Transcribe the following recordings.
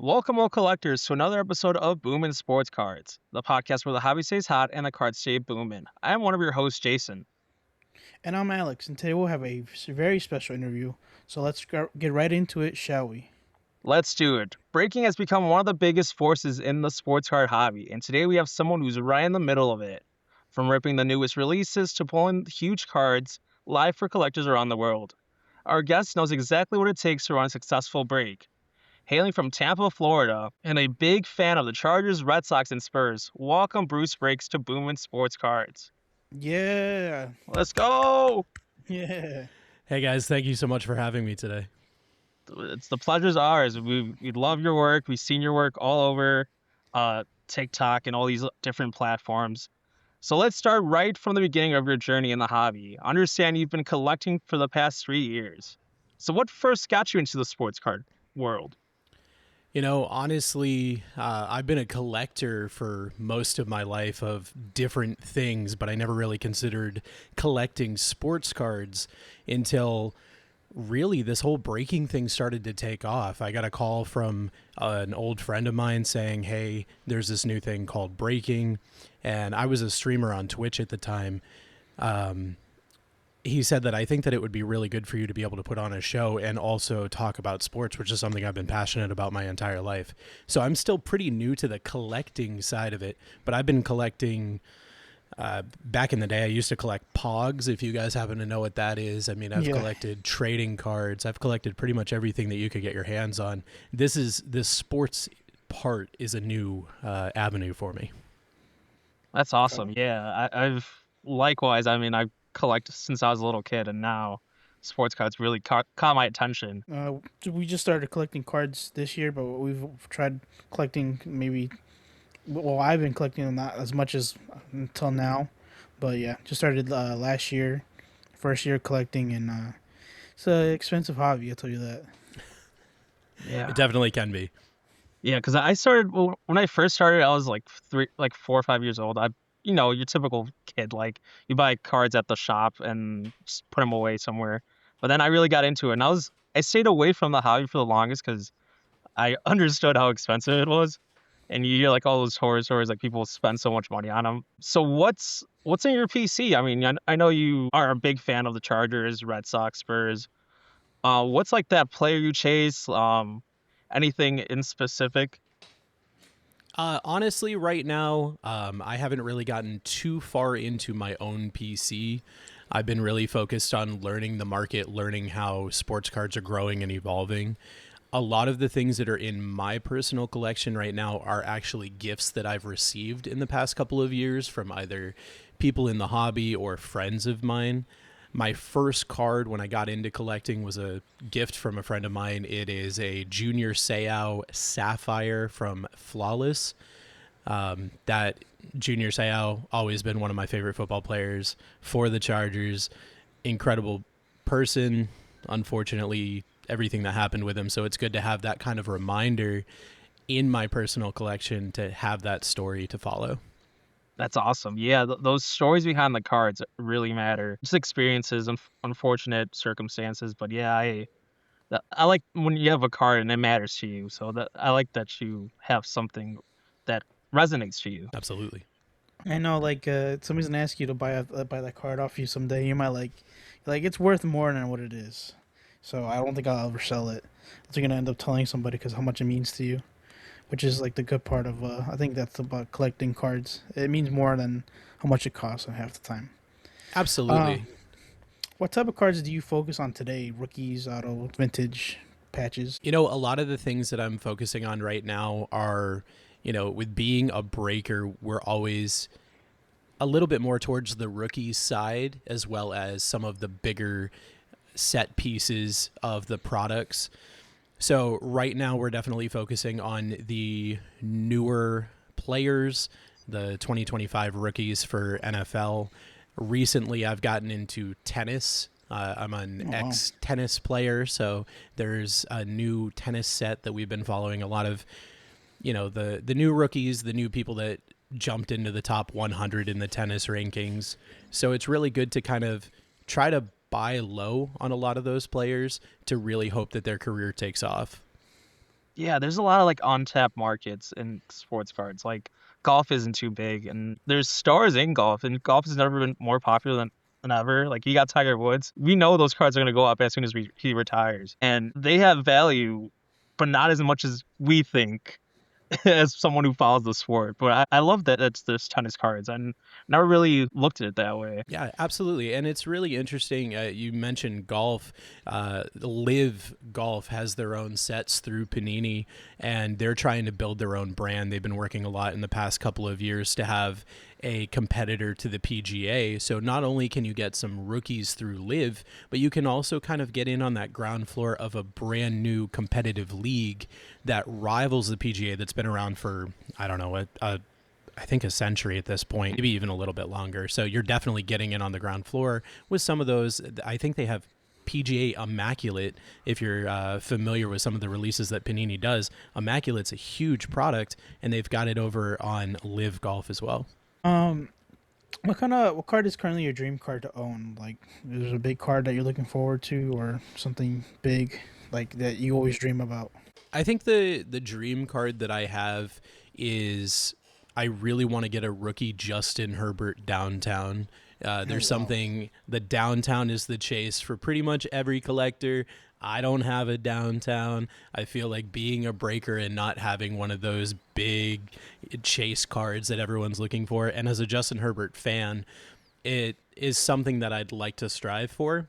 Welcome, all collectors, to another episode of Booomin Sports Cards, the podcast where the hobby stays hot and the cards stay booming. I am one of your hosts, Jason. And I'm Alex, and today we'll have a very special interview. So let's get right into it, shall we? Let's do it. Breaking has become one of the biggest forces in the sports card hobby, and today we have someone who's right in the middle of it. From ripping the newest releases to pulling huge cards live for collectors around the world. Our guest knows exactly what it takes to run a successful break. Hailing from Tampa, Florida, and a big fan of the Chargers, Red Sox, and Spurs, welcome BruceBreaks to Booomin Sports Cards. Yeah, Let's go! yeah. Hey guys, thank you so much for having me today. It's the pleasure's ours. We love your work. We've seen your work all over TikTok and all these different platforms. So let's start right from the beginning of your journey in the hobby. I understand you've been collecting for the past 3 years. So what first got you into the sports card world? You know, honestly, I've been a collector for most of my life of different things, but I never really considered collecting sports cards until really this whole breaking thing started to take off. I got a call from an old friend of mine saying, hey, there's this new thing called breaking. And I was a streamer on Twitch at the time. He said that I think that it would be really good for you to be able to put on a show and also talk about sports, which is something I've been passionate about my entire life. So I'm still pretty new to the collecting side of it, but I've been collecting back in the day. I used to collect Pogs, if you guys happen to know what that is. I mean, I've collected trading cards. I've collected pretty much everything that you could get your hands on. This sports part is a new avenue for me. That's awesome. Yeah, I've likewise. I mean, I've collected since I was a little kid, and now sports cards really caught my attention. We just started collecting cards this year, but we've tried collecting maybe. Well, I've been collecting them not as much as until now, but yeah, just started last year, first year collecting, and it's an expensive hobby. I'll tell you that. Yeah, It definitely can be. yeah. Because I started when I first started, I was like 4 or 5 years old. Your typical kid, like you buy cards at the shop and just put them away somewhere. But then I really got into it, and I stayed away from the hobby for the longest because I understood how expensive it was. And you hear like all those horror stories, like people spend so much money on them. So what's in your PC? I mean, I know you are a big fan of the Chargers, Red Sox, Spurs. What's like that player you chase? Anything in specific? Honestly, right now, I haven't really gotten too far into my own PC. I've been really focused on learning the market, learning how sports cards are growing and evolving. A lot of the things that are in my personal collection right now are actually gifts that I've received in the past couple of years from either people in the hobby or friends of mine. My first card when I got into collecting was a gift from a friend of mine. It is a Junior Seau Sapphire from Flawless. That Junior Seau, always been one of my favorite football players for the Chargers. Incredible person. Unfortunately, everything that happened with him. So it's good to have that kind of reminder in my personal collection to have that story to follow. That's awesome. Yeah, those stories behind the cards really matter. Just experiences and unfortunate circumstances. But yeah, I like when you have a card and it matters to you. So that I like that you have something that resonates to you. Absolutely. I know, like somebody's gonna ask you to buy that card off you someday. You might like it's worth more than what it is. So I don't think I'll ever sell it. You're gonna end up telling somebody because how much it means to you, which is like the good part of. I think that's about collecting cards. It means more than how much it costs half the time. Absolutely. What type of cards do you focus on today? Rookies, auto, vintage, patches. You know, a lot of the things that I'm focusing on right now are, with being a breaker, we're always a little bit more towards the rookie side as well as some of the bigger set pieces of the products. So right now we're definitely focusing on the newer players, the 2025 rookies for NFL. Recently, I've gotten into tennis. I'm an ex-tennis player, so there's a new tennis set that we've been following. A lot of, the new rookies, the new people that jumped into the top 100 in the tennis rankings. So it's really good to kind of try to buy low on a lot of those players to really hope that their career takes off. Yeah, there's a lot of like untapped markets in sports cards. Like golf isn't too big, and there's stars in golf, and golf has never been more popular than ever. Like you got Tiger Woods. We know those cards are gonna go up as soon as he retires, and they have value, but not as much as we think. As someone who follows the sport, but I love that there's tennis cards. I never really looked at it that way. Yeah, absolutely. And it's really interesting. You mentioned golf. Live Golf has their own sets through Panini, and they're trying to build their own brand. They've been working a lot in the past couple of years to have a competitor to the PGA. So not only can you get some rookies through Live, but you can also kind of get in on that ground floor of a brand new competitive league that rivals the PGA that's been around for, I don't know, I think a century at this point, maybe even a little bit longer. So you're definitely getting in on the ground floor with some of those. I think they have PGA Immaculate. If you're familiar with some of the releases that Panini does, Immaculate's a huge product, and they've got it over on Live Golf as well. What card is currently your dream card to own? Like, is there a big card that you're looking forward to, or something big like that you always dream about? I think the dream card that I have is I really want to get a rookie Justin Herbert downtown. There's something, the downtown is the chase for pretty much every collector. I don't have a downtown. I feel like being a breaker and not having one of those big chase cards that everyone's looking for. And as a Justin Herbert fan, it is something that I'd like to strive for.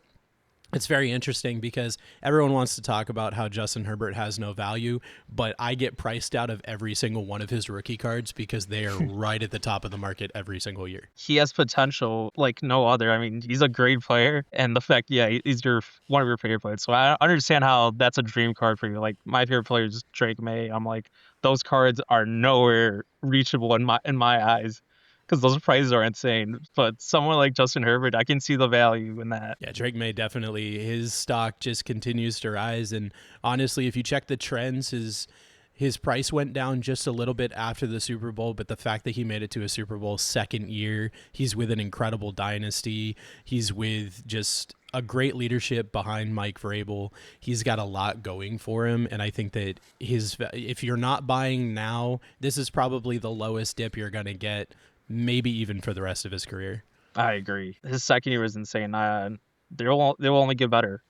It's very interesting because everyone wants to talk about how Justin Herbert has no value, but I get priced out of every single one of his rookie cards because they are right at the top of the market every single year. He has potential like no other. I mean, he's a great player, and the fact, yeah, he's one of your favorite players. So I understand how that's a dream card for you. Like my favorite player is Drake May. I'm like, those cards are nowhere reachable in my eyes, because those prices are insane. But someone like Justin Herbert, I can see the value in that. Yeah, Drake May definitely, his stock just continues to rise. And honestly, if you check the trends, his price went down just a little bit after the Super Bowl, but the fact that he made it to a Super Bowl second year, he's with an incredible dynasty. He's with just a great leadership behind Mike Vrabel. He's got a lot going for him, and I think that if you're not buying now, this is probably the lowest dip you're going to get, maybe even for the rest of his career. I agree. His second year was insane. They will only get better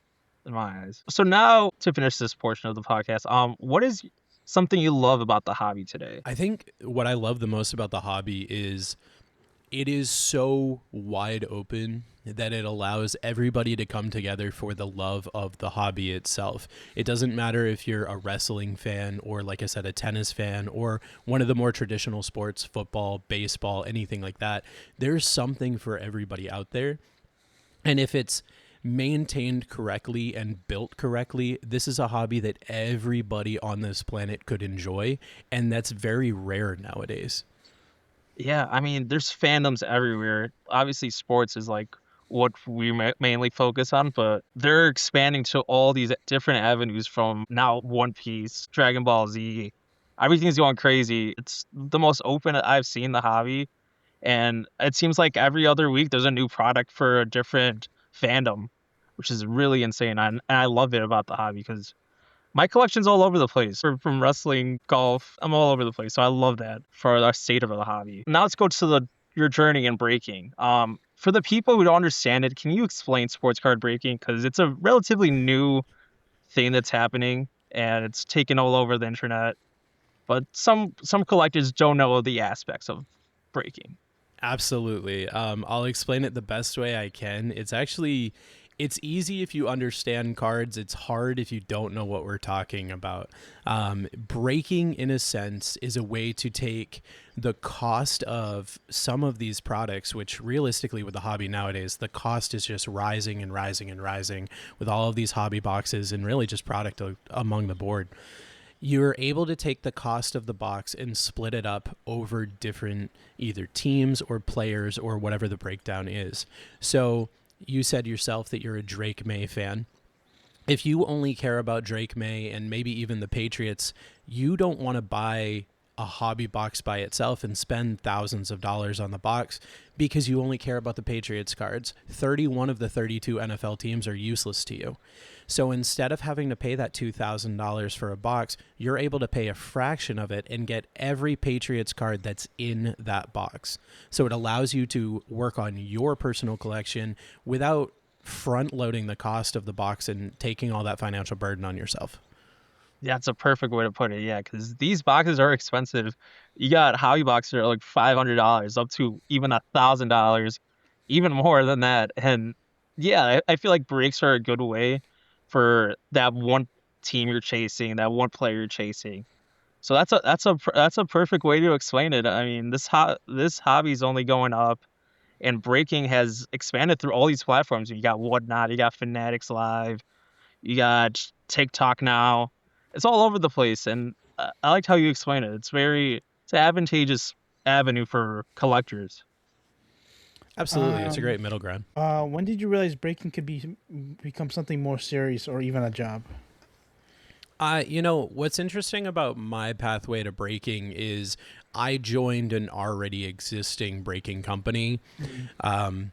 in my eyes. So now to finish this portion of the podcast, what is something you love about the hobby today? I think what I love the most about the hobby is it is so wide open that it allows everybody to come together for the love of the hobby itself. It doesn't matter if you're a wrestling fan or, like I said, a tennis fan or one of the more traditional sports, football, baseball, anything like that. There's something for everybody out there. And if it's maintained correctly and built correctly, this is a hobby that everybody on this planet could enjoy. And that's very rare nowadays. Yeah, I mean, there's fandoms everywhere. Obviously, sports is like what we mainly focus on, but they're expanding to all these different avenues, from now One Piece, Dragon Ball Z. Everything's going crazy. It's the most open I've seen the hobby, and it seems like every other week there's a new product for a different fandom, which is really insane. And I love it about the hobby because my collection's all over the place. From wrestling, golf, I'm all over the place. So I love that for our state of the hobby. Now let's go to your journey in breaking. For the people who don't understand it, can you explain sports card breaking? Because it's a relatively new thing that's happening, and it's taken all over the internet. But some collectors don't know the aspects of breaking. Absolutely. I'll explain it the best way I can. It's easy if you understand cards. It's hard if you don't know what we're talking about. Breaking, in a sense, is a way to take the cost of some of these products, which realistically with the hobby nowadays, the cost is just rising and rising and rising with all of these hobby boxes and really just product among the board. You're able to take the cost of the box and split it up over different either teams or players or whatever the breakdown is. So you said yourself that you're a Drake May fan. If you only care about Drake May and maybe even the Patriots, you don't want to buy a hobby box by itself and spend thousands of dollars on the box because you only care about the Patriots cards. 31 of the 32 NFL teams are useless to you. So instead of having to pay that $2,000 for a box, you're able to pay a fraction of it and get every Patriots card that's in that box. So it allows you to work on your personal collection without front loading the cost of the box and taking all that financial burden on yourself. Yeah, it's a perfect way to put it. Yeah, because these boxes are expensive. You got hobby boxes that are like $500 up to even $1,000, even more than that. And yeah, I feel like breaks are a good way for that one team you're chasing, that one player you're chasing. So that's a perfect way to explain it. I mean, this hobby is only going up, and breaking has expanded through all these platforms. You got Whatnot, you got Fanatics Live, you got TikTok now. It's all over the place, and I liked how you explain it. It's an advantageous avenue for collectors. Absolutely. It's a Um, great middle ground. when did you realize breaking could become something more serious or even a job? What's interesting about my pathway to breaking is I joined an already existing breaking company. Um,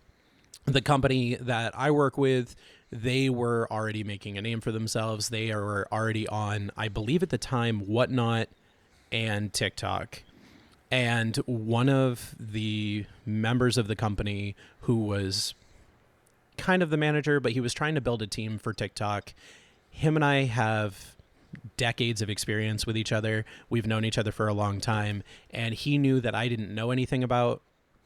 the company that I work with, they were already making a name for themselves. They were already on, I believe at the time, Whatnot and TikTok. And one of the members of the company who was kind of the manager, but he was trying to build a team for TikTok. Him and I have decades of experience with each other. We've known each other for a long time. And he knew that I didn't know anything about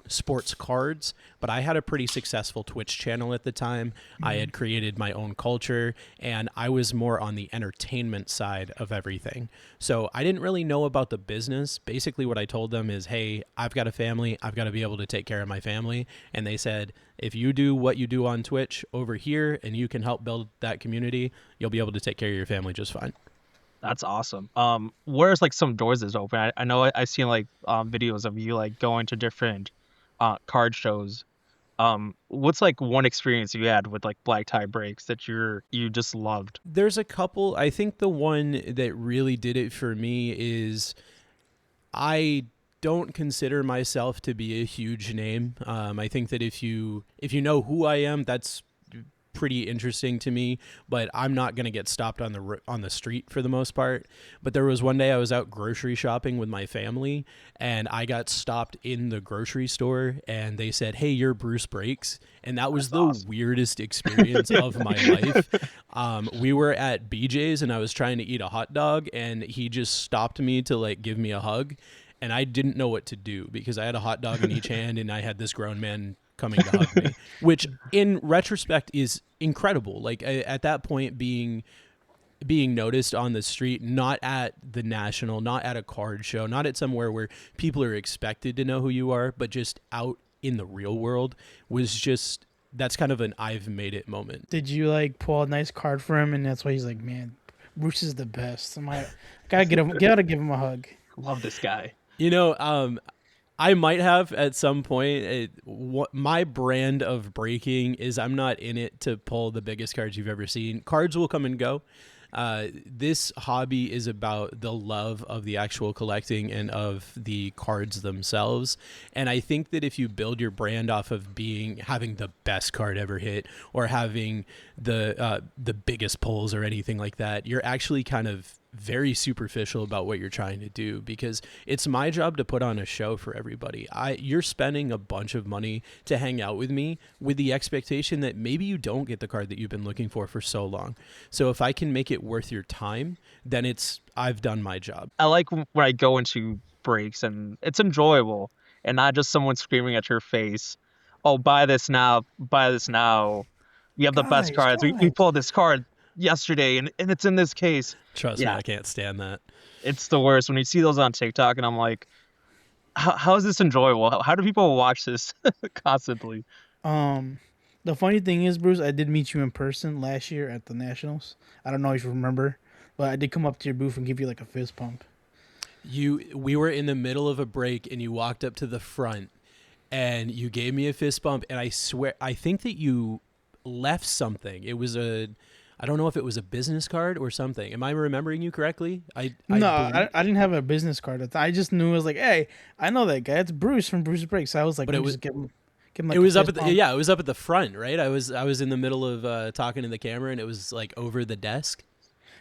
sports cards, but I had a pretty successful Twitch channel at the time. I had created my own culture, and I was more on the entertainment side of everything. So I didn't really know about the business. Basically, what I told them is, hey, I've got a family. I've got to be able to take care of my family. And they said, if you do what you do on Twitch over here and you can help build that community, you'll be able to take care of your family just fine. That's awesome. Where's like some doors is open? I know I've seen like videos of you like going to different card shows. What's like one experience you had with like black tie breaks that you just loved? There's a couple. I think the one that really did it for me is I don't consider myself to be a huge name. I think that if you know who I am, that's pretty interesting to me, but I'm not going to get stopped on the street for the most part. But there was one day I was out grocery shopping with my family, and I got stopped in the grocery store, and they said, "Hey, you're BruceBreaks," and that was That's the awesome. weirdest experience of my life. We were at BJ's, and I was trying to eat a hot dog, and he just stopped me to like give me a hug, and I didn't know what to do because I had a hot dog in each hand, and I had this grown man coming to hug me, which in retrospect is incredible. Like at that point, being noticed on the street, not at the National, not at a card show, not at somewhere where people are expected to know who you are, but just out in the real world was just, that's kind of an I've made it moment. Did you like pull a nice card for him, and that's why he's like, man, Bruce is the best. Gotta give him a hug. Love this guy. I might have at some point. My brand of breaking is I'm not in it to pull the biggest cards you've ever seen. Cards will come and go. This hobby is about the love of the actual collecting and of the cards themselves. And I think that if you build your brand off of having the best card ever hit or having the biggest pulls or anything like that, you're actually kind of very superficial about what you're trying to do, because it's my job to put on a show for everybody. You're spending a bunch of money to hang out with me with the expectation that maybe you don't get the card that you've been looking for so long. So if I can make it worth your time, then I've done my job. I like when I go into breaks and it's enjoyable and not just someone screaming at your face, "Oh, buy this now, buy this now. We have the best cards. We Guys. pulled this card yesterday and it's in this case." Trust me, Yeah, I can't stand that. it's the worst when you see those on TikTok and I'm like, how is this enjoyable? How do people watch this constantly? Um, the funny thing is, Bruce, I did meet you in person last year at the Nationals. I don't know if you remember, but I did come up to your booth and give you like a fist pump. We were in the middle of a break and you walked up to the front and you gave me a fist bump, and I swear I think that you left something. I don't know if it was a business card or something. Am I remembering you correctly? No, believe, I didn't have a business card. I just knew it was like, hey, I know that guy. It's Bruce from Bruce Breaks. So I was like, but let it me was just Give him like It a was up fist at bump. it was up at the front, right? I was in the middle of talking to the camera, and it was like over the desk.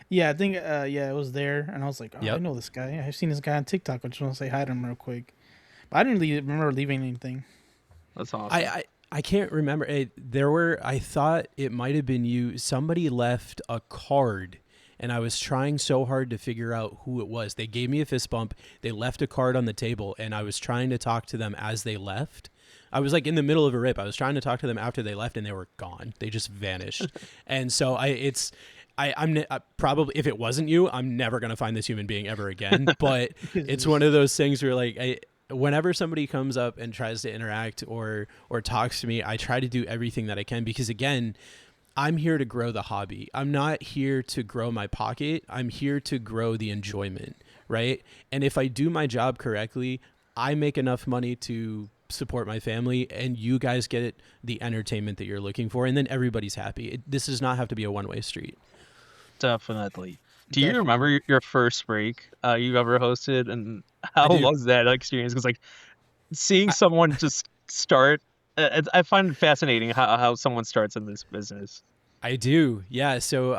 Yeah, I think yeah, it was there, and I was like, oh, I Yep. know this guy. I've seen this guy on TikTok. I just want to say hi to him real quick. But I didn't really remember leaving anything. That's I, awesome. I I can't remember. I thought it might have been you. Somebody left a card, and I was trying so hard to figure out who it was. They gave me a fist bump. They left a card on the table, and I was trying to talk to them as they left. I was like in the middle of a rip. I was trying to talk to them after they left, and they were gone. They just vanished. And so I'm probably, if it wasn't you, I'm never gonna find this human being ever again. But it's one of those things where whenever somebody comes up and tries to interact or talks to me, I try to do everything that I can, because again, I'm here to grow the hobby. I'm not here to grow my pocket. I'm here to grow the enjoyment, right? And if I do my job correctly, I make enough money to support my family, and you guys get the entertainment that you're looking for, and then everybody's happy. This does not have to be a one-way street. Definitely. Do you Definitely. remember your first break you ever hosted, and I how do. was that experience? Because like seeing I, someone just start, I find it fascinating how someone starts in this business. I do. Yeah. So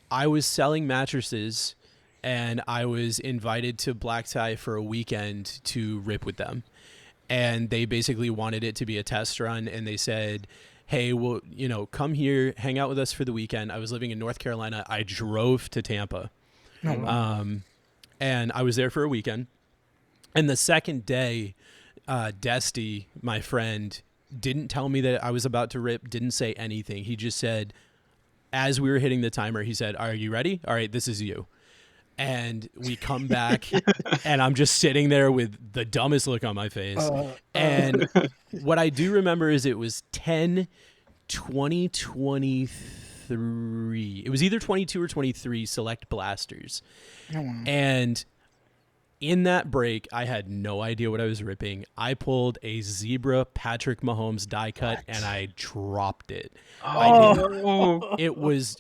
I was selling mattresses, and I was invited to Black Tie for a weekend to rip with them. And they basically wanted it to be a test run, and they said, hey, well, come here, hang out with us for the weekend. I was living in North Carolina. I drove to Tampa, No, wow. and I was there for a weekend. And the second day, Desty, my friend, didn't tell me that I was about to rip, didn't say anything. He just said, as we were hitting the timer, he said, are you ready? All right, this is you. And we come back, and I'm just sitting there with the dumbest look on my face. Uh, uh, And what I do remember is it was 10/20/23. It was either 22 or 23 select blasters. no, wow. And in that break, I had no idea what I was ripping. I pulled a zebra Patrick Mahomes die cut, What? and I dropped it. I did. Oh, It was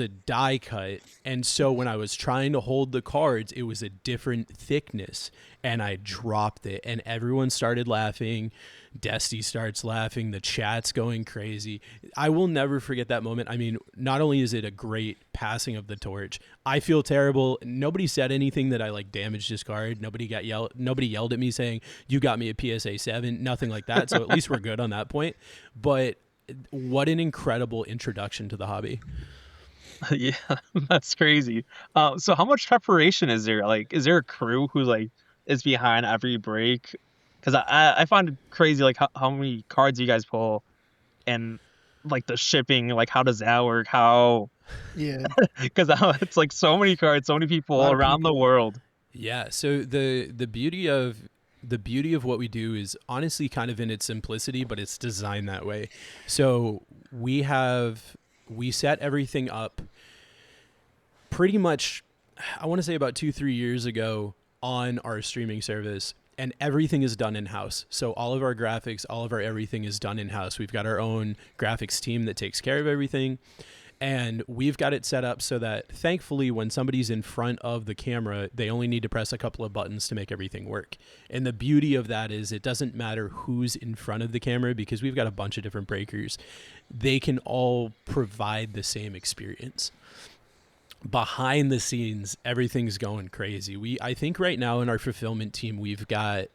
a die cut, and so when I was trying to hold the cards, it was a different thickness, and I dropped it, and everyone started laughing. Desty starts laughing. The chat's going crazy. I will never forget that moment. I mean, not only is it a great passing of the torch, I feel terrible. Nobody said anything that I like damaged this card. Nobody yelled at me saying you got me a PSA 7. Nothing like that. So at least we're good on that point. But what an incredible introduction to the hobby. yeah, that's crazy. So how much preparation is there? Like, is there a crew who like is behind every break? Because I find it crazy like how many cards you guys pull, and like the shipping, like how does that work? How Yeah, because it's like so many cards, so many a people lot of around the people. world. Yeah. So the beauty of what we do is honestly kind of in its simplicity, but it's designed that way. So we set everything up pretty much, I want to say about 2-3 years ago on our streaming service, and everything is done in house. So all of our graphics, all of our everything is done in house. We've got our own graphics team that takes care of everything. And we've got it set up so that thankfully when somebody's in front of the camera, they only need to press a couple of buttons to make everything work. And the beauty of that is it doesn't matter who's in front of the camera, because we've got a bunch of different breakers. They can all provide the same experience. Behind the scenes, everything's going crazy. I think right now in our fulfillment team, we've got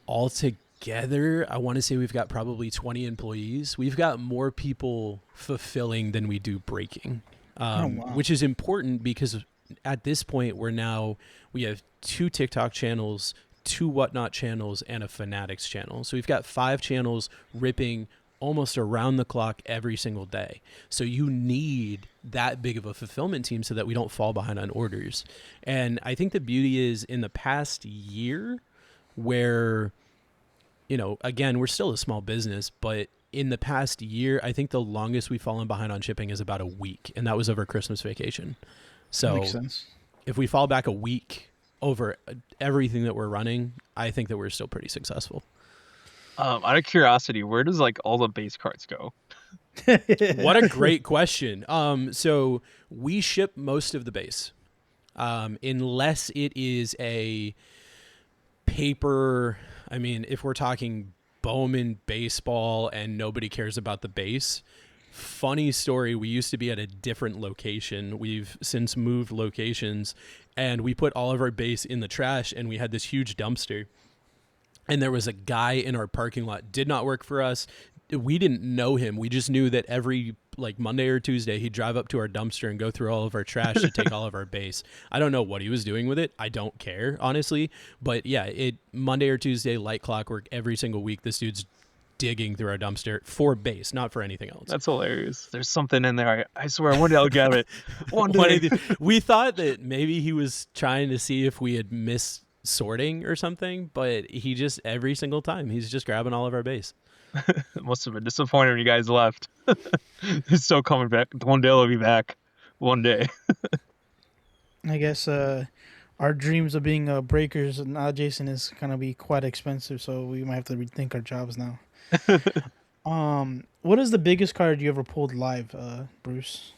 altogether, I want to say we've got probably 20 employees. We've got more people fulfilling than we do breaking, Oh wow. which is important because at this point we have 2 TikTok channels, 2 Whatnot channels, and a Fanatics channel. So we've got 5 channels ripping almost around the clock every single day. So you need that big of a fulfillment team so that we don't fall behind on orders. And I think the beauty is in the past year where, again, we're still a small business, but in the past year, I think the longest we've fallen behind on shipping is about a week, and that was over Christmas vacation. That makes So sense. if we fall back a week over everything that we're running, I think that we're still pretty successful. Out of curiosity, where does like all the base cards go? What a great question. So we ship most of the base, unless it is a paper. I mean, if we're talking Booomin baseball and nobody cares about the base. Funny story, we used to be at a different location. We've since moved locations, and we put all of our base in the trash, and we had this huge dumpster. And there was a guy in our parking lot, did not work for us. We didn't know him. We just knew that every like Monday or Tuesday, he'd drive up to our dumpster and go through all of our trash to take all of our base. I don't know what he was doing with it. I don't care, honestly. But yeah, Monday or Tuesday, like clockwork, every single week, this dude's digging through our dumpster for base, not for anything else. That's hilarious. There's something in there. I swear, one day I'll get it. One day. We thought that maybe he was trying to see if we had missed sorting or something, but he just, every single time, he's just grabbing all of our base. It must have been disappointing when you guys left. He's still coming back. One day he'll be back. One day. I guess our dreams of being breakers now, Jason, is gonna be quite expensive, so we might have to rethink our jobs now. What is the biggest card you ever pulled live, Bruce?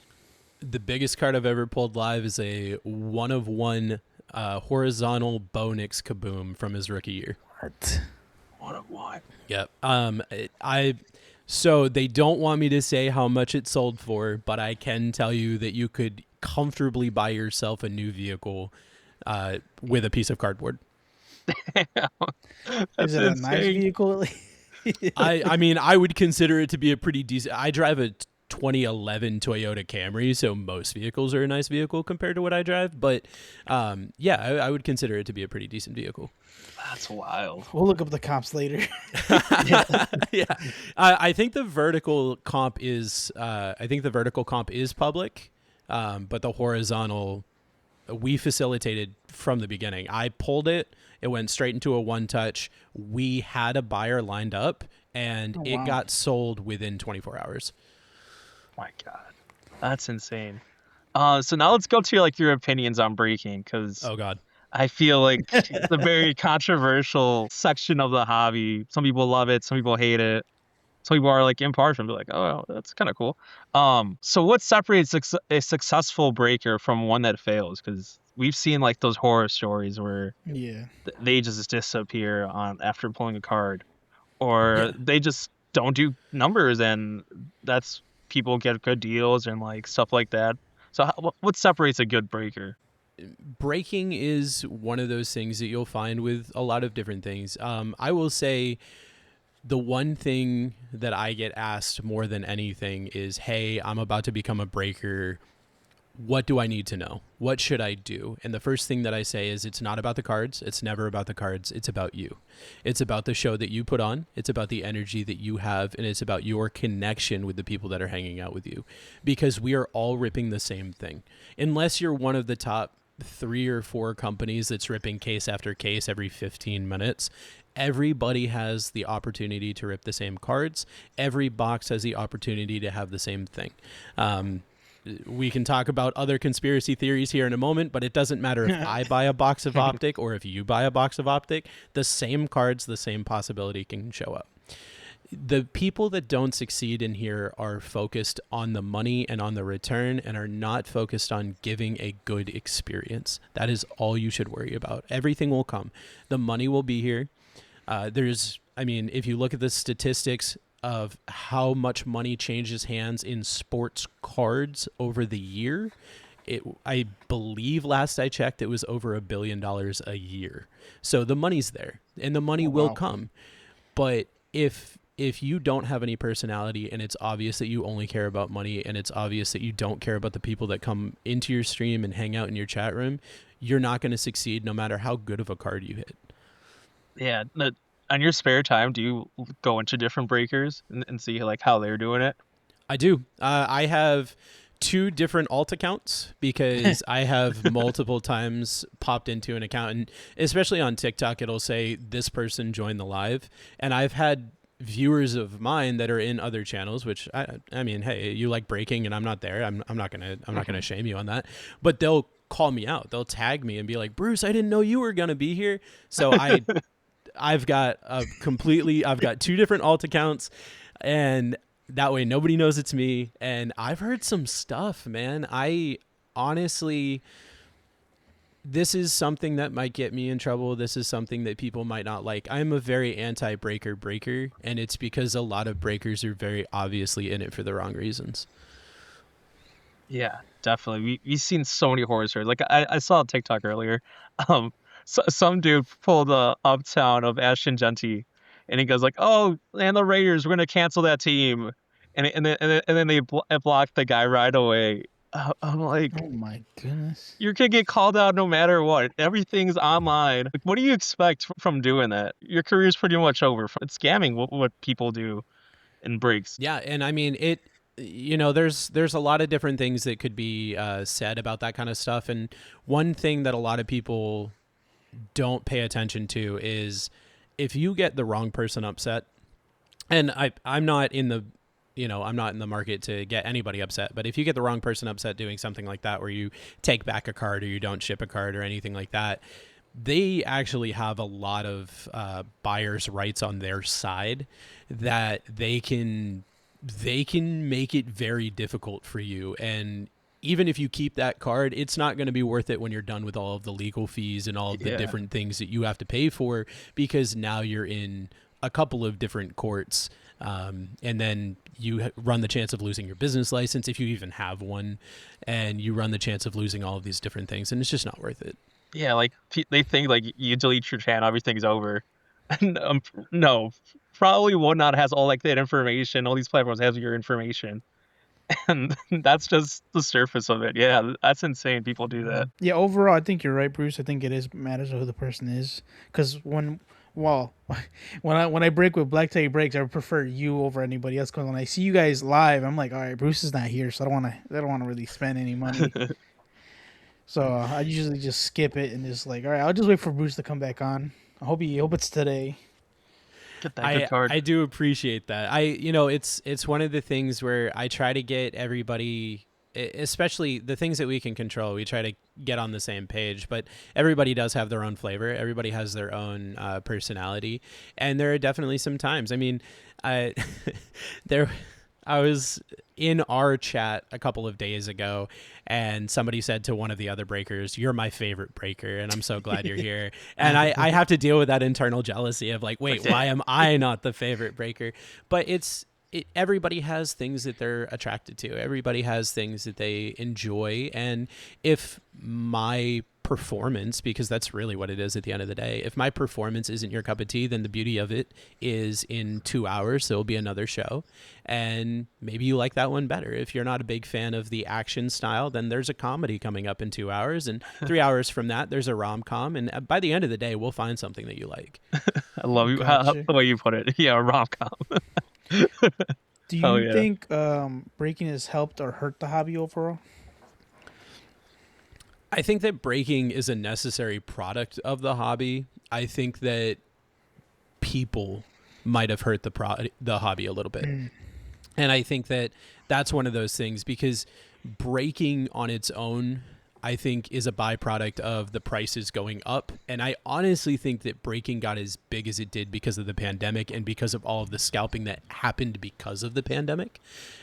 The biggest card I've ever pulled live is a 1/1 horizontal Bonix Kaboom from his rookie year. What? 1/1. Yep. So they don't want me to say how much it sold for, but I can tell you that you could comfortably buy yourself a new vehicle with a piece of cardboard. Is it a nice vehicle? I mean, I would consider it to be a pretty decent. I drive a 2011 Toyota Camry, so most vehicles are a nice vehicle compared to what I drive. But yeah, I would consider it to be a pretty decent vehicle. That's wild. We'll look up the comps later. Yeah, I think the vertical comp is public, but the horizontal we facilitated from the beginning. I pulled it. It went straight into a one-touch. We had a buyer lined up, and it got sold within 24 hours. My God, that's insane. So now let's go to like your opinions on breaking, because Oh God, I feel like it's a very controversial section of the hobby. Some people love it, some people hate it. Some people are like impartial and be like, oh, that's kind of cool. So what separates a successful breaker from one that fails? Because we've seen like those horror stories where they just disappear after pulling a card, or they just don't do numbers, and that's people get good deals and like stuff like that. So what separates a good breaker? Breaking is one of those things that you'll find with a lot of different things. I will say the one thing that I get asked more than anything is, hey, I'm about to become a breaker. What do I need to know? What should I do? And the first thing that I say is, it's not about the cards. It's never about the cards. It's about you. It's about the show that you put on. It's about the energy that you have. And it's about your connection with the people that are hanging out with you, because we are all ripping the same thing. Unless you're one of the top 3 or 4 companies that's ripping case after case every 15 minutes, everybody has the opportunity to rip the same cards. Every box has the opportunity to have the same thing. We can talk about other conspiracy theories here in a moment, but it doesn't matter if I buy a box of Optic or if you buy a box of Optic, the same cards, the same possibility can show up. The people that don't succeed in here are focused on the money and on the return, and are not focused on giving a good experience. That is all you should worry about. Everything will come. The money will be here. If you look at the statistics of how much money changes hands in sports cards over the year, I believe last I checked, it was over $1 billion a year. So the money's there, and the money will come. But if you don't have any personality, and it's obvious that you only care about money, and it's obvious that you don't care about the people that come into your stream and hang out in your chat room, you're not going to succeed no matter how good of a card you hit. Yeah. On your spare time, do you go into different breakers and see like how they're doing it? I do. I have 2 different alt accounts, because I have multiple times popped into an account, and especially on TikTok, it'll say this person joined the live, and I've had viewers of mine that are in other channels, which I mean, hey, you like breaking and I'm not there. I'm not gonna shame you on that, but they'll call me out. They'll tag me and be like, Bruce, I didn't know you were gonna be here. So I've got 2 different alt accounts, and that way nobody knows it's me. And I've heard some stuff, man. I honestly this is something that might get me in trouble. This is something that people might not like. I'm a very breaker, and it's because a lot of breakers are very obviously in it for the wrong reasons. Yeah, definitely. We've seen so many horror stories. Like I saw a TikTok earlier. Um, some dude pulled a uptown of Ashton Genty, and he goes like, "Oh, and the Raiders, we're gonna cancel that team," and then they blocked the guy right away. I'm like, Oh my goodness. you're gonna get called out no matter what. Everything's online. Like, what do you expect from doing that? Your career's pretty much over. It's scamming what people do in breaks. Yeah, and I mean it. There's a lot of different things that could be said about that kind of stuff, and one thing that a lot of people don't pay attention to is if you get the wrong person upset. And I'm not in the I'm not in the market to get anybody upset, but if you get the wrong person upset doing something like that, where you take back a card or you don't ship a card or anything like that, they actually have a lot of buyers' rights on their side that they can make it very difficult for you. And even if you keep that card, it's not going to be worth it when you're done with all of the legal fees and all of the different things that you have to pay for, because now you're in a couple of different courts. And then you run the chance of losing your business license if you even have one, and you run the chance of losing all of these different things, and it's just not worth it. Yeah, like they think like you delete your channel, everything's over. And, no, probably Whatnot has all like that information. All these platforms have your information, and that's just the surface of it. Yeah, that's insane. People do that. Yeah, overall, I think you're right, Bruce. I think it is matters who the person is, because when I break with BlackTieBreaks, I would prefer you over anybody else. Because when I see you guys live, I'm like, all right, Bruce is not here, so I don't want to really spend any money. So I usually just skip it and just like, all right, I'll just wait for Bruce to come back on. I hope it's today. Get that good card. I do appreciate that. It's one of the things where I try to get everybody, especially the things that we can control, we try to get on the same page. But everybody does have their own flavor. Everybody has their own personality, and there are definitely some times. I mean, I was in our chat a couple of days ago, and somebody said to one of the other breakers, "You're my favorite breaker, and I'm so glad you're here." And I have to deal with that internal jealousy of like, wait, why am I not the favorite breaker? But everybody has things that they're attracted to. Everybody has things that they enjoy. And if my performance, because that's really what it is at the end of the day, if my performance isn't your cup of tea, then the beauty of it is in 2 hours, there'll be another show. And maybe you like that one better. If you're not a big fan of the action style, then there's a comedy coming up in 2 hours. And 3 hours from that, there's a rom-com. And by the end of the day, we'll find something that you like. I love you Gotcha. the way you put it. Yeah, a rom-com. Do you Oh, yeah. think breaking has helped or hurt the hobby overall? I think that breaking is a necessary product of the hobby. I think that people might have hurt the hobby a little bit. And I think that that's one of those things, because breaking on its own, I think, is a byproduct of the prices going up. And I honestly think that breaking got as big as it did because of the pandemic and because of all of the scalping that happened because of the pandemic.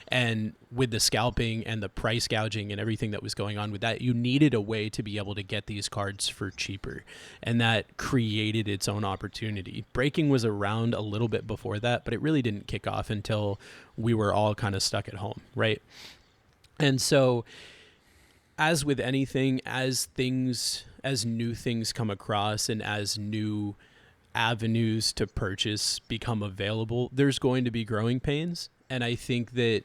And with the scalping and the price gouging and everything that was going on with that, you needed a way to be able to get these cards for cheaper. And that created its own opportunity. Breaking was around a little bit before that, but it really didn't kick off until we were all kind of stuck at home, right? And so, as with anything, as new things come across and as new avenues to purchase become available, there's going to be growing pains. And I think that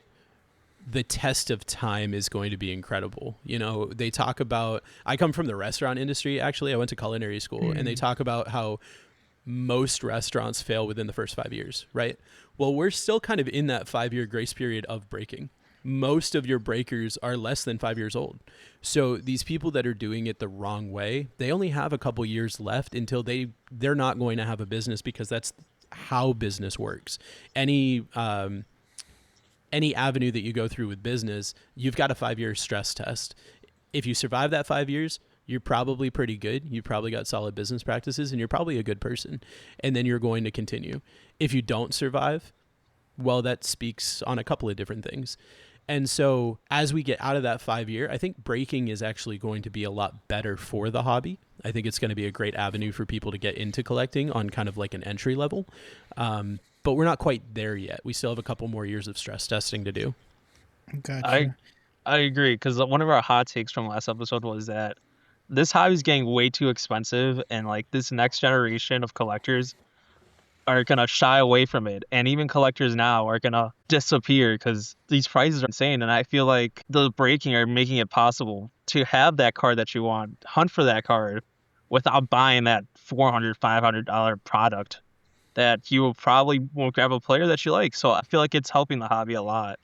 the test of time is going to be incredible. They talk about, I come from the restaurant industry. Actually, I went to culinary school, and they talk about how most restaurants fail within the first 5 years, right? Well, we're still kind of in that 5-year grace period of breaking. Most of your breakers are less than 5 years old. So these people that are doing it the wrong way, they only have a couple years left until they're not going to have a business, because that's how business works. Any avenue that you go through with business, you've got a 5-year stress test. If you survive that 5 years, you're probably pretty good. You've probably got solid business practices, and you're probably a good person. And then you're going to continue. If you don't survive, well, that speaks on a couple of different things. And so as we get out of that 5 year, I think breaking is actually going to be a lot better for the hobby. I think it's going to be a great avenue for people to get into collecting on kind of like an entry level. But we're not quite there yet. We still have a couple more years of stress testing to do. Gotcha. I agree, because one of our hot takes from last episode was that this hobby is getting way too expensive, and like this next generation of collectors are gonna shy away from it, and even collectors now are gonna disappear because these prices are insane. And I feel like the breaking are making it possible to have that card that you want, hunt for that card, without buying that $400, $500 product that you will probably won't grab a player that you like. So I feel like it's helping the hobby a lot.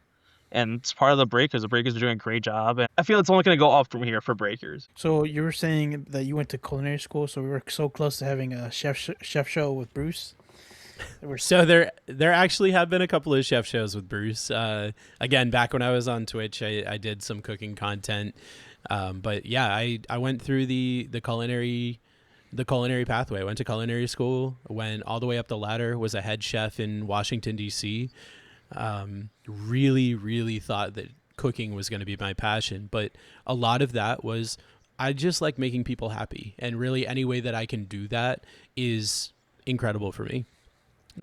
And it's part of the breakers. The breakers are doing a great job. And I feel it's only going to go up from here for breakers. So you were saying that you went to culinary school, so we were so close to having a chef show with Bruce. So there actually have been a couple of chef shows with Bruce. Again, back when I was on Twitch, I did some cooking content. But yeah, I went through the culinary pathway. I went to culinary school, went all the way up the ladder, was a head chef in Washington, D.C. Really, really thought that cooking was going to be my passion. But a lot of that was I just like making people happy. And really any way that I can do that is incredible for me.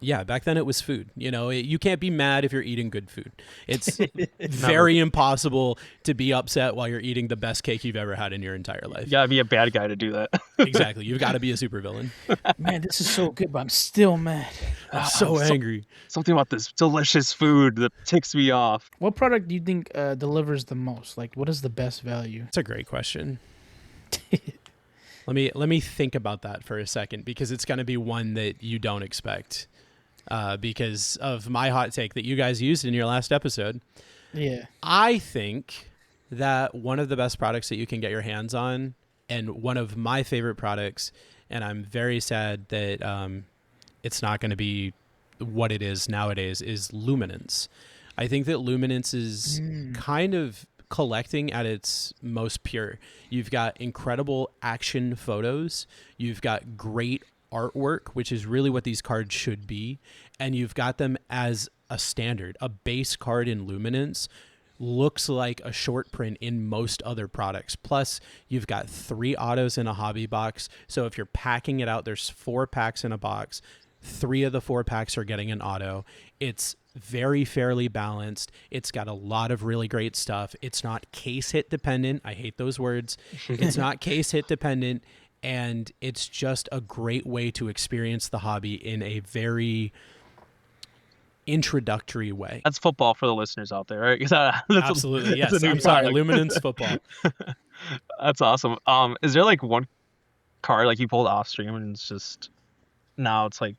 Yeah, back then it was food. You can't be mad if you're eating good food. It's very impossible to be upset while you're eating the best cake you've ever had in your entire life. You gotta be a bad guy to do that. Exactly. You've got to be a supervillain. Man, this is so good, but I'm still mad. I'm so angry. Something about this delicious food that ticks me off. What product do you think delivers the most? Like, what is the best value? That's a great question. Let me think about that for a second, because it's going to be one that you don't expect. Because of my hot take that you guys used in your last episode. Yeah. I think that one of the best products that you can get your hands on, and one of my favorite products, and I'm very sad that it's not going to be what it is nowadays, is luminance. I think that luminance is kind of collecting at its most pure. You've got incredible action photos. You've got great artwork, which is really what these cards should be, and you've got them as a standard. A base card in luminance looks like a short print in most other products. Plus, you've got 3 autos in a hobby box, so if you're packing it out, there's 4 packs in a box. 3 of the 4 packs are getting an auto. It's very fairly balanced. It's got a lot of really great stuff. It's not case hit dependent. I hate those words. It's not case hit dependent. And it's just a great way to experience the hobby in a very introductory way. That's football for the listeners out there, right? Absolutely, yes. I'm sorry, luminance football. That's awesome. Is there like one card like you pulled off stream and it's just now it's like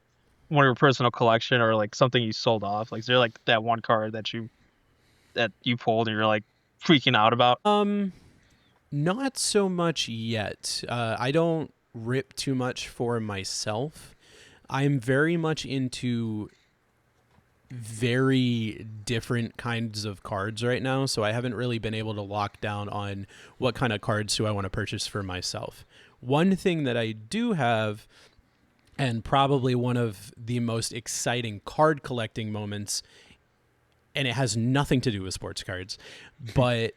one of your personal collection, or like something you sold off? Like, is there like that one card that you pulled and you're like freaking out about? Not so much yet. I don't rip too much for myself. I'm very much into very different kinds of cards right now, so I haven't really been able to lock down on what kind of cards do I want to purchase for myself. One thing that I do have, and probably one of the most exciting card collecting moments, and it has nothing to do with sports cards, but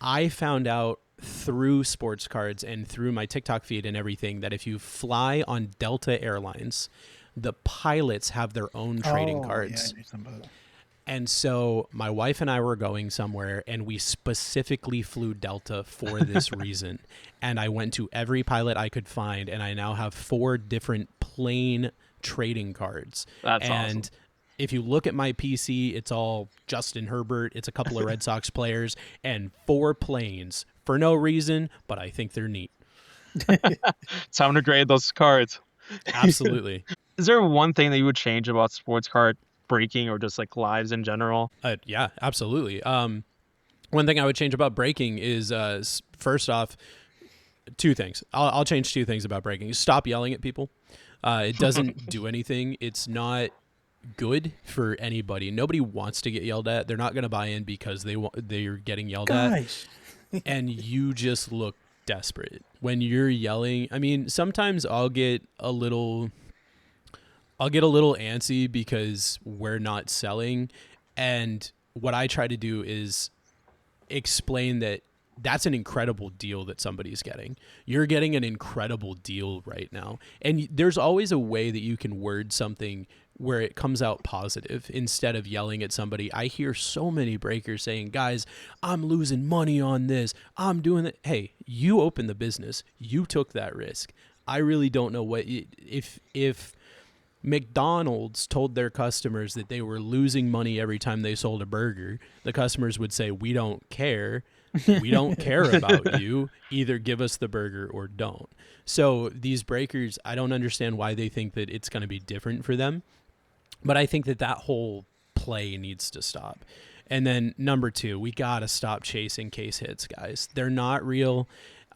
I found out through sports cards and through my TikTok feed and everything that if you fly on Delta Airlines, the pilots have their own trading cards. Yeah, and so my wife and I were going somewhere, and we specifically flew Delta for this reason. And I went to every pilot I could find, and I now have 4 different plane trading cards. That's awesome. If you look at my PC, it's all Justin Herbert. It's a couple of Red Sox players and 4 planes for no reason, but I think they're neat. Time to grade those cards. Absolutely. Is there one thing that you would change about sports card breaking, or just like lives in general? Yeah, absolutely. One thing I would change about breaking is, first off, 2 things. I'll change 2 things about breaking. Stop yelling at people. It doesn't do anything. It's not good for anybody. Nobody wants to get yelled at. They're not going to buy in because they're getting yelled at. And you just look desperate when you're yelling. I mean, sometimes I'll get a little antsy because we're not selling, and what I try to do is explain that that's an incredible deal that somebody's getting. You're getting an incredible deal right now. And there's always a way that you can word something where it comes out positive instead of yelling at somebody. I hear so many breakers saying, guys, I'm losing money on this. I'm doing that. Hey, you opened the business. You took that risk. I really don't know what if McDonald's told their customers that they were losing money every time they sold a burger, the customers would say, we don't care. We don't care about you. Either give us the burger or don't. So these breakers, I don't understand why they think that it's going to be different for them. But I think that whole play needs to stop. And then number 2, we got to stop chasing case hits, guys. They're not real.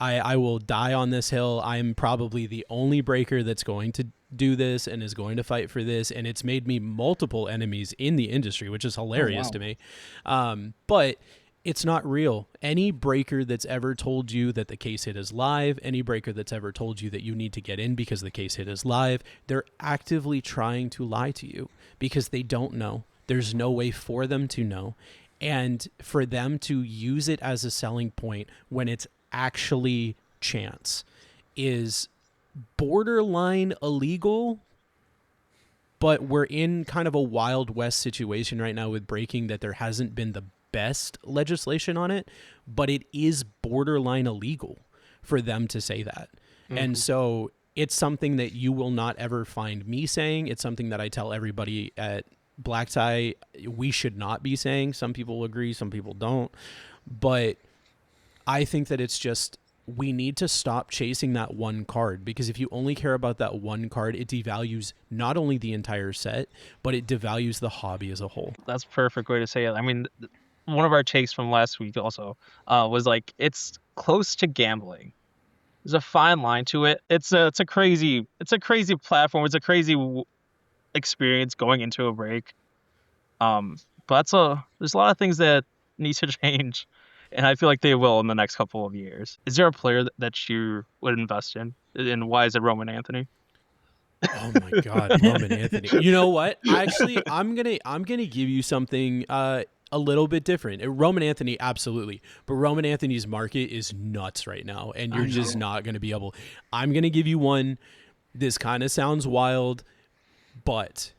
I will die on this hill. I'm probably the only breaker that's going to do this and is going to fight for this. And it's made me multiple enemies in the industry, which is hilarious to me. But it's not real. Any breaker that's ever told you that the case hit is live, any breaker that's ever told you that you need to get in because the case hit is live, they're actively trying to lie to you because they don't know. There's no way for them to know. And for them to use it as a selling point when it's actually chance is borderline illegal. But we're in kind of a Wild West situation right now with breaking that there hasn't been the best legislation on it, but it is borderline illegal for them to say that. Mm-hmm. And so it's something that you will not ever find me saying. It's something that I tell everybody at Black Tie we should not be saying. Some people agree, some people don't. But I think that it's just, we need to stop chasing that one card, because if you only care about that one card, it devalues not only the entire set, but it devalues the hobby as a whole. That's a perfect way to say it. I mean, one of our takes from last week also was like, it's close to gambling. There's a fine line to it. It's a crazy platform. It's a crazy experience going into a break. But there's a lot of things that need to change, and I feel like they will in the next couple of years. Is there a player that you would invest in, and why is it Roman Anthony? Oh my God, Roman Anthony! You know what? Actually, I'm gonna give you something a little bit different. Roman Anthony, absolutely, but Roman Anthony's market is nuts right now, and you're just not gonna be able. I'm gonna give you one. This kind of sounds wild, but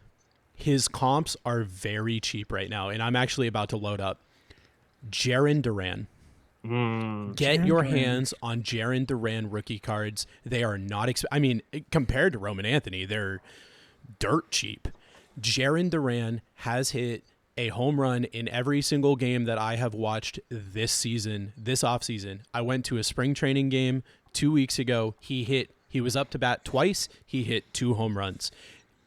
his comps are very cheap right now, and I'm actually about to load up. Jaren Duran. Get your hands on Jaren Duran rookie cards. They are not I mean, compared to Roman Anthony, they're dirt cheap. Jaren Duran has hit a home run in every single game that I have watched this season, this offseason. I went to a spring training game 2 weeks ago. He was up to bat twice. He hit 2 home runs.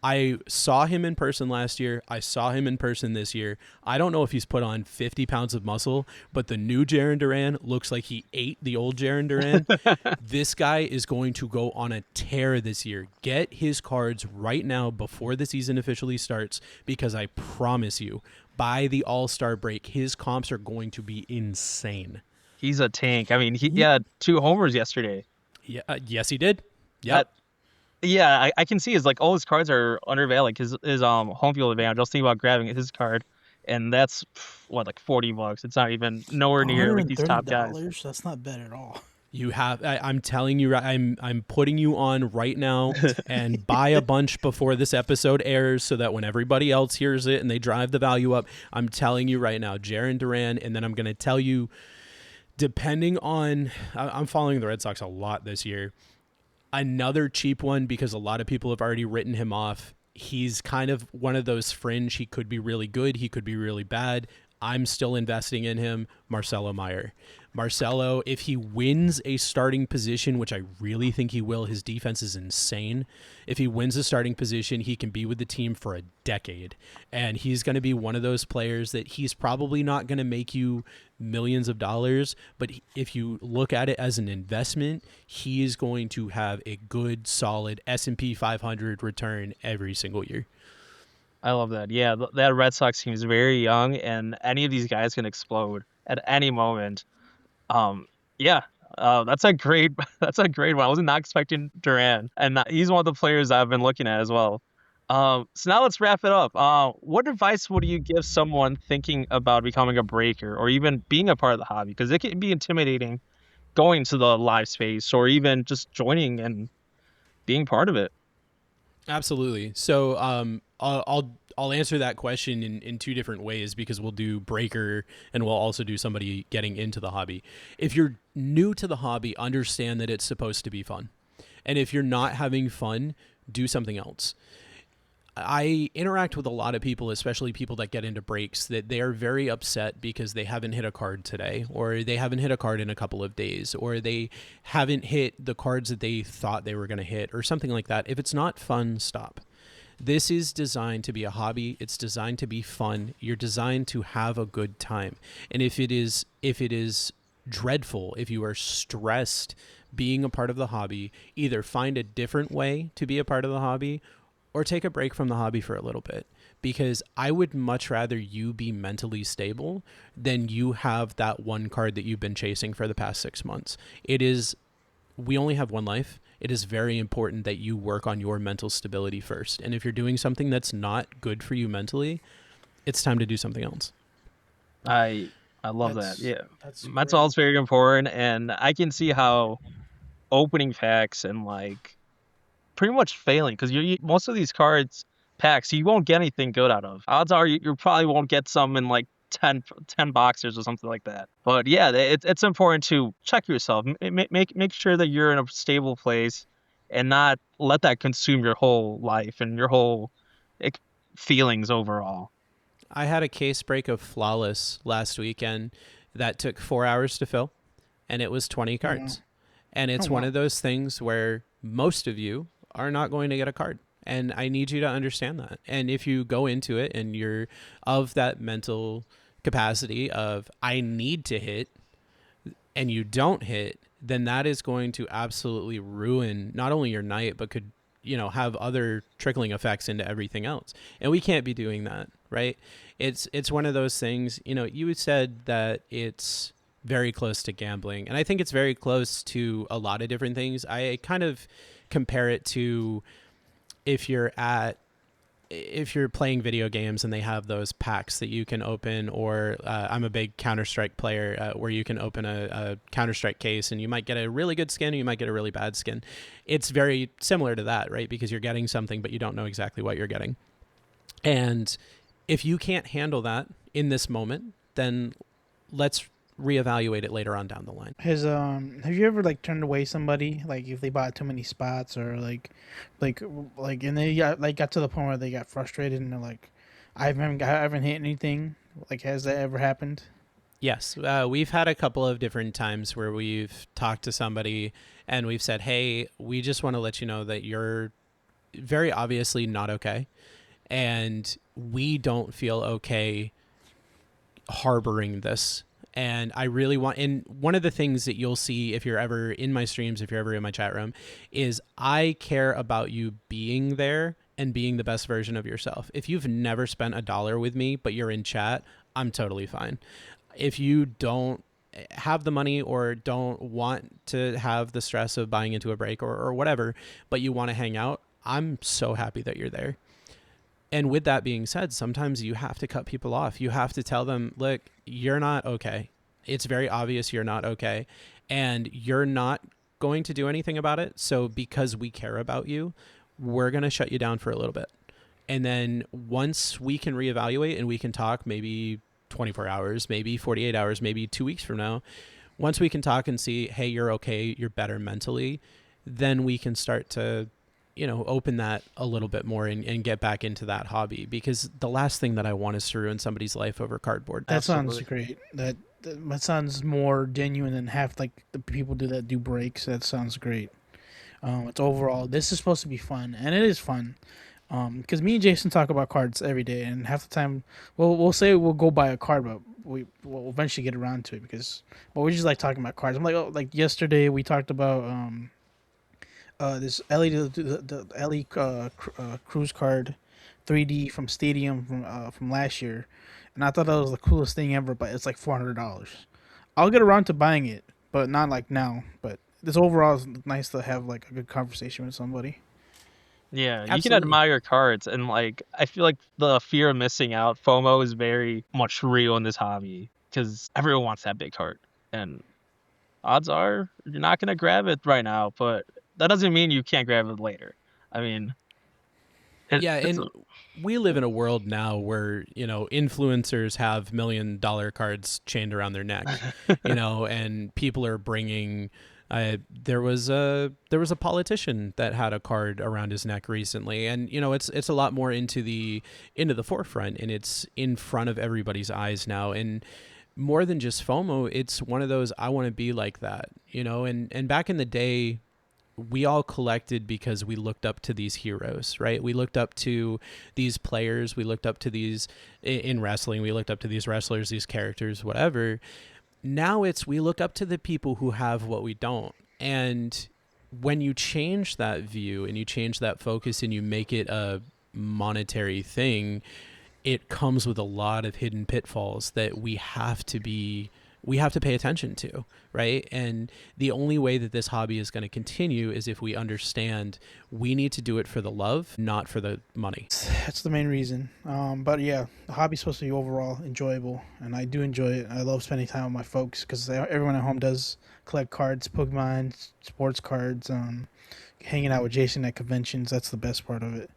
I saw him in person last year. I saw him in person this year. I don't know if he's put on 50 pounds of muscle, but the new Jaren Duran looks like he ate the old Jaren Duran. This guy is going to go on a tear this year. Get his cards right now before the season officially starts, because I promise you, by the All-Star break, his comps are going to be insane. He's a tank. I mean, he had 2 homers yesterday. Yeah, yes, he did. Yep. Yeah, I can see all his cards are undervalued. His home field advantage. I was thinking about grabbing his card, and that's what, like $40. It's not even nowhere near like these top guys. That's not bad at all. You have. I'm telling you. I'm putting you on right now, and buy a bunch before this episode airs, so that when everybody else hears it and they drive the value up. I'm telling you right now, Jaren Duran, and then I'm going to tell you, depending on, I'm following the Red Sox a lot this year. Another cheap one, because a lot of people have already written him off. He's kind of one of those fringe. He could be really good. He could be really bad. I'm still investing in him. Marcelo Meyer. Marcelo, if he wins a starting position, which I really think he will, his defense is insane. If he wins a starting position, he can be with the team for a decade. And he's going to be one of those players that he's probably not going to make you millions of dollars, but if you look at it as an investment, he is going to have a good, solid S&P 500 return every single year. I love that. Yeah, that Red Sox team is very young, and any of these guys can explode at any moment. That's a great one. I was not expecting Duran, and he's one of the players I've been looking at as well. So now let's wrap it up. What advice would you give someone thinking about becoming a breaker or even being a part of the hobby? Because it can be intimidating going to the live space or even just joining and being part of it. Absolutely. So I'll answer that question in two different ways because we'll do breaker and we'll also do somebody getting into the hobby. If you're new to the hobby, understand that it's supposed to be fun. And if you're not having fun, do something else. I interact with a lot of people, especially people that get into breaks, that they are very upset because they haven't hit a card today, or they haven't hit a card in a couple of days, or they haven't hit the cards that they thought they were going to hit, or something like that. If it's not fun, stop. This is designed to be a hobby. It's designed to be fun. You're designed to have a good time. And if it is dreadful, if you are stressed being a part of the hobby, either find a different way to be a part of the hobby or take a break from the hobby for a little bit, because I would much rather you be mentally stable than you have that one card that you've been chasing for the past 6 months. We only have one life. It is very important that you work on your mental stability first. And if you're doing something that's not good for you mentally, it's time to do something else. I love that. Yeah. That's Mental is very important, and I can see how opening packs and like pretty much failing because most of these cards packs you won't get anything good out of. Odds are you probably won't get some in like 10 boxers or something like that. But yeah, it's important to check yourself. Make sure that you're in a stable place and not let that consume your whole life and your whole like, feelings overall. I had a case break of Flawless last weekend that took 4 hours to fill, and it was 20 cards. And it's one of those things where most of you are not going to get a card. And I need you to understand that. And if you go into it and you're of that mental capacity of, I need to hit, and you don't hit, then that is going to absolutely ruin not only your night, but could, have other trickling effects into everything else. And we can't be doing that, right? It's one of those things, you said that it's very close to gambling. And I think it's very close to a lot of different things. I kind of compare it to if you're playing video games and they have those packs that you can open, or I'm a big Counter-Strike player where you can open a Counter-Strike case and you might get a really good skin or you might get a really bad skin. It's very similar to that, right? Because you're getting something, but you don't know exactly what you're getting. And if you can't handle that in this moment, then let's reevaluate it later on down the line. Have you ever like turned away somebody like if they bought too many spots or like and they got to the point where they got frustrated and they're like, I haven't hit anything. Like, has that ever happened? Yes, we've had a couple of different times where we've talked to somebody and we've said, hey, we just want to let you know that you're very obviously not okay. And we don't feel okay harboring this. And I really want, and one of the things that you'll see if you're ever in my streams, if you're ever in my chat room, is I care about you being there and being the best version of yourself. If you've never spent $1 with me, but you're in chat, I'm totally fine. If you don't have the money or don't want to have the stress of buying into a break or whatever, but you want to hang out, I'm so happy that you're there. And with that being said, sometimes you have to cut people off. You have to tell them, look, you're not okay. It's very obvious you're not okay. And you're not going to do anything about it. So because we care about you, we're going to shut you down for a little bit. And then once we can reevaluate and we can talk maybe 24 hours, maybe 48 hours, maybe 2 weeks from now, once we can talk and see, hey, you're okay, you're better mentally, then we can start to open that a little bit more and get back into that hobby, because the last thing that I want is to ruin somebody's life over cardboard. That sounds great. That sounds more genuine than half like the people do breaks. That sounds great. It's overall, this is supposed to be fun, and it is fun. Because me and Jason talk about cards every day, and half the time, we'll say we'll go buy a card, but we'll eventually get around to it but we just like talking about cards. I'm like, oh, like yesterday we talked about this Ellie cruise card 3D from Stadium from last year, and I thought that was the coolest thing ever. But it's like $400. I'll get around to buying it, but not like now. But this overall is nice to have like a good conversation with somebody. Yeah, you can Absolutely. admire cards, and like I feel like the fear of missing out, FOMO, is very much real in this hobby because everyone wants that big card, and odds are you're not gonna grab it right now, but that doesn't mean you can't grab it later. I mean, Yeah, it's and we live in a world now where, influencers have $1 million cards chained around their neck, and people are bringing there was a politician that had a card around his neck recently, and it's a lot more into the forefront, and it's in front of everybody's eyes now, and more than just FOMO, it's one of those I want to be like that, and back in the day we all collected because we looked up to these heroes, right? We looked up to these players. We looked up to these in wrestling. We looked up to these wrestlers, these characters, whatever. Now we look up to the people who have what we don't. And when you change that view and you change that focus and you make it a monetary thing, it comes with a lot of hidden pitfalls that we have to pay attention to, right? And the only way that this hobby is going to continue is if we understand we need to do it for the love, not for the money. That's the main reason. But yeah, the hobby's supposed to be overall enjoyable, and I do enjoy it. I love spending time with my folks because everyone at home does collect cards, Pokemon, sports cards, hanging out with Jason at conventions. That's the best part of it.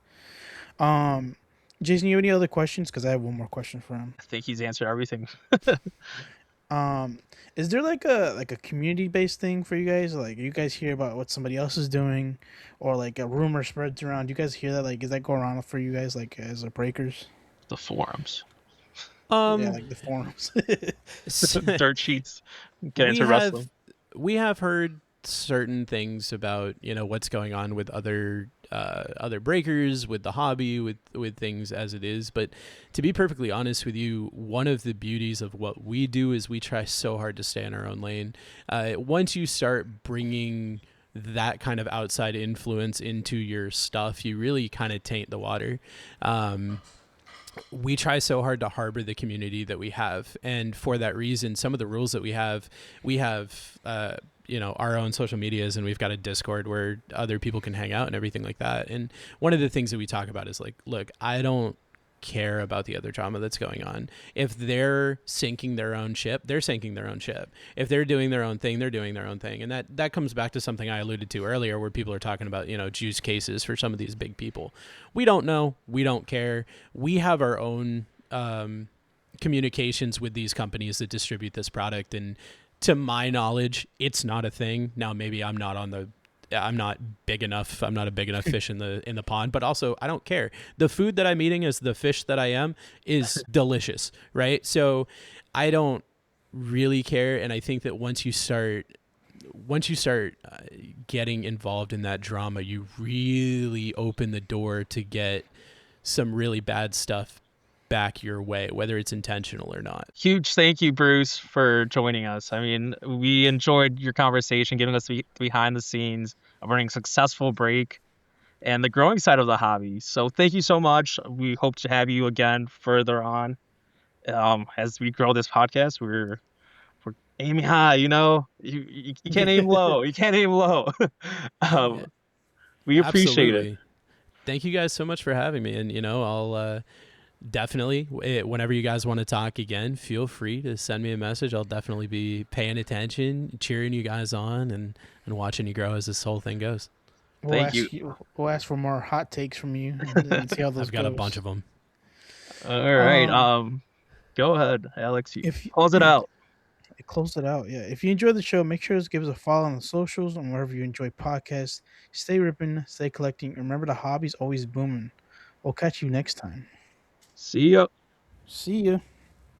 Jason, you have any other questions? Because I have one more question for him. I think he's answered everything. Um, is there like a community based thing for you guys? Like you guys hear about what somebody else is doing, or like a rumor spreads around? Do you guys hear that? Like, is that going around for you guys? Like as a breakers? The forums, Yeah, Um, like the forums. dirt sheets, get we into have wrestling. we have heard certain things about what's going on with other breakers, with the hobby, with things as it is. But to be perfectly honest with you, one of the beauties of what we do is we try so hard to stay in our own lane. Once you start bringing that kind of outside influence into your stuff, you really kind of taint the water. We try so hard to harbor the community that we have, and for that reason, some of the rules that we have our own social medias, and we've got a Discord where other people can hang out and everything like that. And one of the things that we talk about is like, look, I don't care about the other drama that's going on. If they're sinking their own ship, they're sinking their own ship. If they're doing their own thing, they're doing their own thing. And that comes back to something I alluded to earlier, where people are talking about juice cases for some of these big people. We don't know, we don't care. We have our own communications with these companies that distribute this product, and to my knowledge, it's not a thing. Now maybe I'm not big enough. I'm not a big enough fish in the pond, but also I don't care. The food that I'm eating as the fish that I am is delicious, right? So I don't really care. And I think that once you start getting involved in that drama, you really open the door to get some really bad stuff back your way, whether it's intentional or not. Huge thank you, Bruce, for joining us. I mean, we enjoyed your conversation, giving us the behind the scenes of running a successful break and the growing side of the hobby. So thank you so much. We hope to have you again further on. As we grow this podcast, we're aiming high. You can't aim low. You can't aim low. Yeah, um, we appreciate it. absolutely. Thank you guys so much for having me. And, I'll definitely, whenever you guys want to talk again, feel free to send me a message. I'll definitely be paying attention, cheering you guys on, and watching you grow as this whole thing goes. Thank you. We'll ask for more hot takes from you and see how those I've got a goes. bunch of them. All right. Um, Go ahead, Alex. if you, Close it out. close it out, yeah. If you enjoyed the show, make sure to give us a follow on the socials and wherever you enjoy podcasts. Stay ripping, stay collecting. Remember, the hobby's always booming. We'll catch you next time. See ya. See ya.